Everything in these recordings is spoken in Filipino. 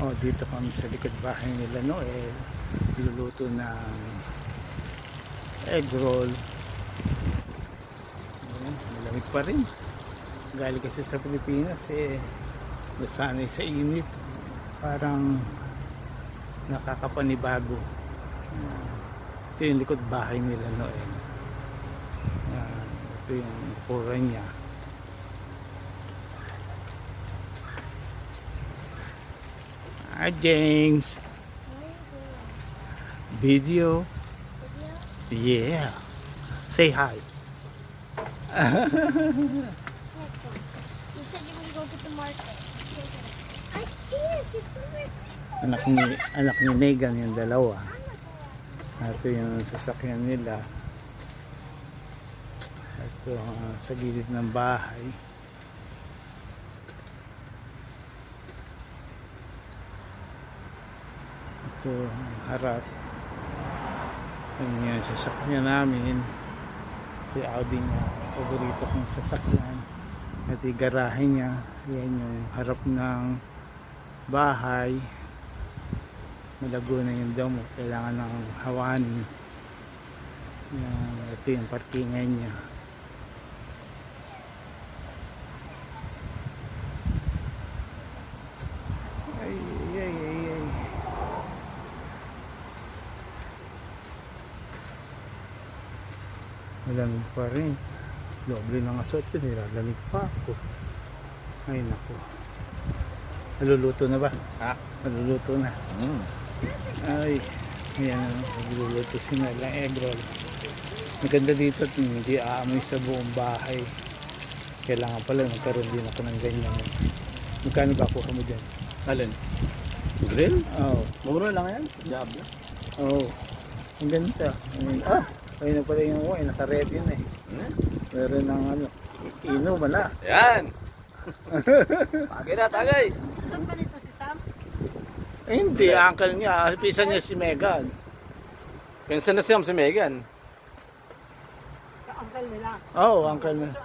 Oh, dito kami sa likod bahay nila Noel. Luluto ng egg roll. Ayan, malamig pa rin. Galing kasi sa Pilipinas nasanay sa init. Parang nakakapanibago. Ito yung likod bahay nila Noel. Ito yung kura niya. Hi James. Video. Yeah. Say hi. You said you would go to the market. I can't. It's over. Anak ni Megan yung dalawa. Ito yung sasakyan nila. Ito sa gilid ng bahay. Ito ang harap. Ayan yung sasakyan namin. Ito yung Audi niya. Paborito kong sasakyan. Ito yung garahe niya. Ayan yung harap ng bahay. Malago na yung damo. Kailangan ng hawanin. Ito yung parkingan niya. Ay. Malamig pa rin. Doble ng asot ko, nilalamig pa ako. Ay nako. Naluluto na ba? Ha? Naluluto na. Ay, ayan, nagluluto sila ng egg roll. Maganda dito, hindi aamoy sa buong bahay. Kailangan pala magkaroon din ako ng ganyan. Magkano ba kuha mo dyan? Alin? Grill? Oo. Mura lang yan. Diablo. Oo. Ang ganda. Ayun na pala yung naka-ready na eh. Meron ng inuman na. Yan! Tagay na, tagay! Saan ba nito si Sam? Hindi, uncle niya. Pisa niya si Megan. Pinsan na siyam si Megan. Uncle nila. Oo, uncle na.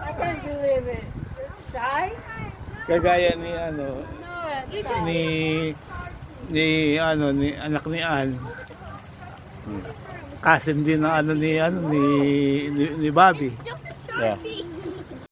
I can't believe it. Shy? Kagaya ni No. ni anak ni Al. Kasin din ng ni Bobby. Just a Yeah. Sharpie.